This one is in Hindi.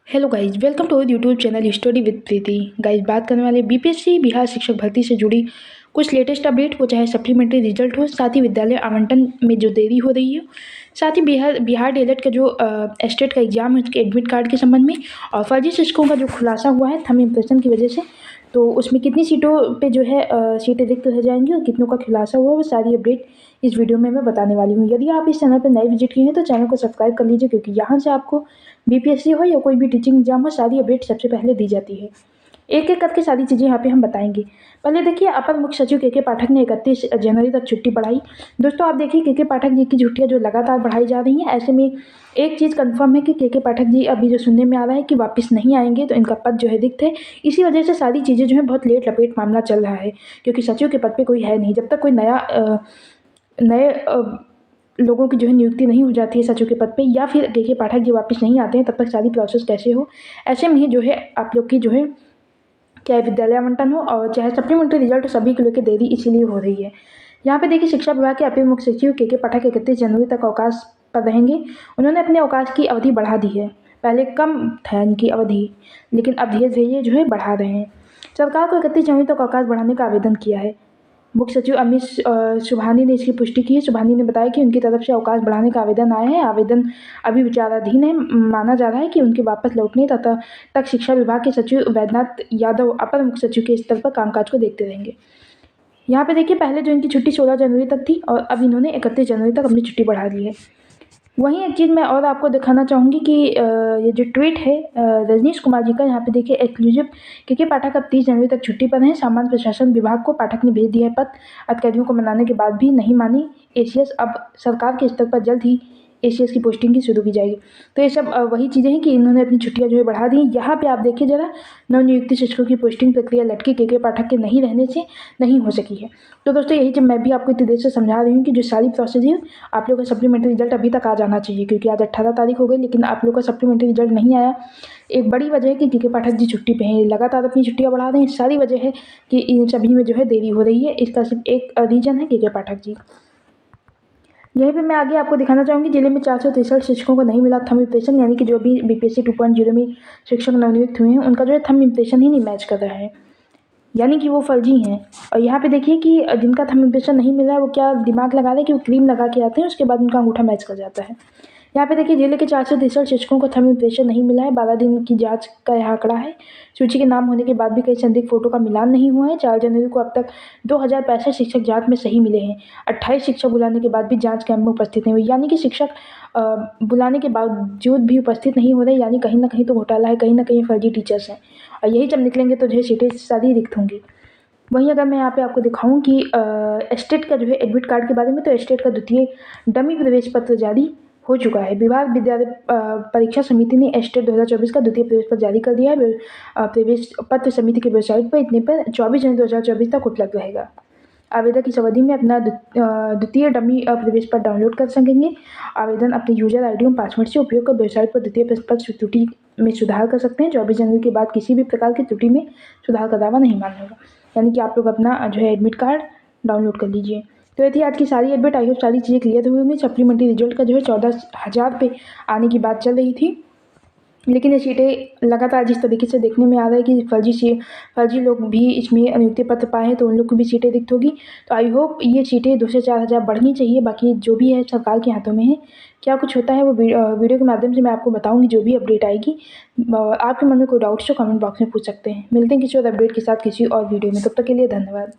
Hello guys, welcome to YouTube channel study with Preeti. Guys, बात करने वाले बीपीएससी बिहार शिक्षक भर्ती से जुड़ी कुछ लेटेस्ट अपडेट, वो चाहे सप्लीमेंट्री रिजल्ट हो, साथ ही विद्यालय आवंटन में जो देरी हो रही है, साथ ही बिहार डीएलएड का जो स्टेट का एग्जाम है उसके एडमिट कार्ड के संबंध में, और फर्जी शिक्षकों का जो खुलासा हुआ है थंब इम्प्रेशन की वजह से, तो उसमें कितनी सीटों पे जो है सीटें रिक्त रह जाएंगी और कितनों का खुलासा हुआ, वो सारी अपडेट इस वीडियो में मैं बताने वाली हूँ। यदि आप इस चैनल पर नए विजिट किए हैं तो चैनल को सब्सक्राइब कर लीजिए, क्योंकि यहाँ से आपको बीपीएससी हो या कोई भी टीचिंग एग्जाम हो, सारी अपडेट सबसे पहले दी जाती है। एक एक करके सारी चीज़ें यहाँ पे हम बताएंगे। पहले देखिए, अपर मुख्य सचिव के पाठक ने 31 जनवरी तक छुट्टी बढ़ाई। दोस्तों, आप देखिए के पाठक जी की छुट्टियाँ जो लगातार बढ़ाई जा रही हैं, ऐसे में एक चीज़ कंफर्म है कि के पाठक जी अभी जो सुनने में आ रहा है कि वापस नहीं आएंगे, तो इनका पद जो है रिक्त है। इसी वजह से सारी चीज़ें जो है बहुत लेट लपेट मामला चल रहा है, क्योंकि सचिव के पद पर कोई है नहीं। जब तक कोई नए लोगों की जो है नियुक्ति नहीं हो जाती है सचिव के पद पे, या फिर के पाठक जी वापस नहीं आते हैं, तब तक सारी प्रोसेस कैसे हो। ऐसे में ही जो है आप लोग की जो है चाहे विद्यालय आवंटन हो और चाहे सप्लीमेंट्री रिजल्ट हो, सभी को लेकर देरी इसीलिए हो रही है। यहाँ पे देखिए, शिक्षा विभाग के अपर मुख्य सचिव के पाठक 31 जनवरी तक अवकाश पर रहेंगे। उन्होंने अपने अवकाश की अवधि बढ़ा दी है। पहले कम था इनकी अवधि, लेकिन अब धीरे धीरे जो है बढ़ा रहे हैं। सरकार को 31 जनवरी तक अवकाश बढ़ाने का आवेदन किया है। मुख्य सचिव अमित सुबहानी ने इसकी पुष्टि की है। सुबहानी ने बताया कि उनकी तरफ से अवकाश बढ़ाने का आवेदन आया है। आवेदन अभी विचाराधीन है। माना जा रहा है कि उनके वापस लौटने तक शिक्षा विभाग के सचिव वैद्यनाथ यादव अपर मुख्य सचिव के स्तर पर कामकाज को देखते रहेंगे। यहाँ पे देखिए, पहले जो इनकी छुट्टी 16 जनवरी तक थी और अब इन्होंने 31 जनवरी तक अपनी छुट्टी बढ़ा दी है। वहीं एक चीज़ मैं और आपको दिखाना चाहूँगी कि ये जो ट्वीट है रजनीश कुमार जी का, यहाँ पे देखिए एक्सक्लूसिव के पाठक अब 30 जनवरी तक छुट्टी पर हैं। सामान्य प्रशासन विभाग को पाठक ने भेज दिया है पत्र। अधिकारियों को मनाने के बाद भी नहीं मानी एसीएस। अब सरकार के स्तर पर जल्द ही एसीएस की पोस्टिंग की शुरू की जाएगी। तो ये सब वही चीज़ें हैं कि इन्होंने अपनी छुट्टियां जो है बढ़ा दी। यहाँ पे आप देखिए जरा, नवनियुक्त शिक्षकों की पोस्टिंग प्रक्रिया लटके के पाठक के नहीं रहने से नहीं हो सकी है। तो दोस्तों, यही जब मैं भी आपको इतनी देर से समझा रही हूँ कि जो सारी प्रोसेस है, आप लोगों का सप्लीमेंट्री रिजल्ट अभी तक आ जाना चाहिए, क्योंकि आज 18 तारीख हो गई, लेकिन आप लोगों का सप्लीमेंट्री रिजल्ट नहीं आया। एक बड़ी वजह है कि के पाठक जी छुट्टी पे हैं, लगातार अपनी छुट्टियां बढ़ा रहे हैं। सारी वजह है कि इन सभी में जो है देरी हो रही है। इसका सिर्फ एक रीजन है के पाठक जी। यहीं पे मैं आगे आपको दिखाना चाहूँगी, जिले में 463 शिक्षकों को नहीं मिला थंब इम्प्रेशन, यानी कि जो भी बीपीएससी 2.0 में शिक्षक नवनियुक्त हुए हैं, उनका जो है थंब इम्प्रेशन ही नहीं मैच कर रहा है, यानी कि वो फर्जी हैं। और यहाँ पे देखिए कि जिनका थंब इम्प्रेशन नहीं मिला है, वो क्या दिमाग लगा रहे हैं कि वो क्रीम लगा के आते हैं, उसके बाद उनका अंगूठा मैच कर जाता है। यहाँ पे देखिए, जिले के 463 शिक्षकों को थंब इम्प्रेशन नहीं मिला है। 12 दिन की जांच का यह आंकड़ा है। सूची के नाम होने के बाद भी कई संदिग्ध फोटो का मिलान नहीं हुआ है। 4 जनवरी को अब तक 2065 शिक्षक जांच में सही मिले हैं। 28 शिक्षक बुलाने के बाद भी जांच कैंप में उपस्थित नहीं हुए, यानी कि शिक्षक बुलाने के बावजूद भी उपस्थित नहीं हो रहे, यानी कहीं ना कहीं तो घोटाला है, कहीं ना कहीं फर्जी टीचर्स हैं। और यही जब निकलेंगे तो जो है सीटें सारी रिक्त होंगी। वहीं अगर मैं यहाँ पे आपको दिखाऊं कि स्टेट का जो है एडमिट कार्ड के बारे में, तो स्टेट का द्वितीय डमी प्रवेश पत्र जारी हो चुका है। बिहार विद्यालय परीक्षा समिति ने स्टेट 2024 का द्वितीय प्रवेश पत्र जारी कर दिया है। प्रवेश पत्र समिति की वेबसाइट पर इतने पर 24 जनवरी 2024 तक उपलब्ध रहेगा। आवेदक इस अवधि में अपना द्वितीय डमी प्रवेश पत्र डाउनलोड कर सकेंगे। आवेदन अपने यूजर आईडी और पासवर्ड से उपयोग कर वेबसाइट पर द्वितीय प्रवेश पत्र त्रुटि में सुधार कर सकते हैं। 24 जनवरी के बाद किसी भी प्रकार की त्रुटि में सुधार का दावा नहीं मान्य होगा, यानी कि आप लोग अपना जो है एडमिट कार्ड डाउनलोड कर लीजिए। तो ये थी आज की सारी अपडेट। आई होप सारी चीज़ें क्लियर हुई होंगी। सप्लीमेंट्री रिजल्ट का जो है 14,000 पे आने की बात चल रही थी, लेकिन ये सीटें लगातार जिस तरीके से देखने में आ रहा है कि फर्जी लोग भी इसमें नियुक्ति पत्र पाए हैं, तो उन लोग को भी सीटें रिक्त होगी। तो आई होप ये सीटें 2 से 4,000 बढ़नी चाहिए। बाकी जो भी है सरकार के हाथों में है। क्या कुछ होता है वो वीडियो के माध्यम से मैं आपको बताऊंगी, जो भी अपडेट आएगी। आपके मन में कोई डाउट्स हो कमेंट बॉक्स में पूछ सकते हैं। मिलते हैं किसी और अपडेट के साथ किसी और वीडियो में, तब तक के लिए धन्यवाद।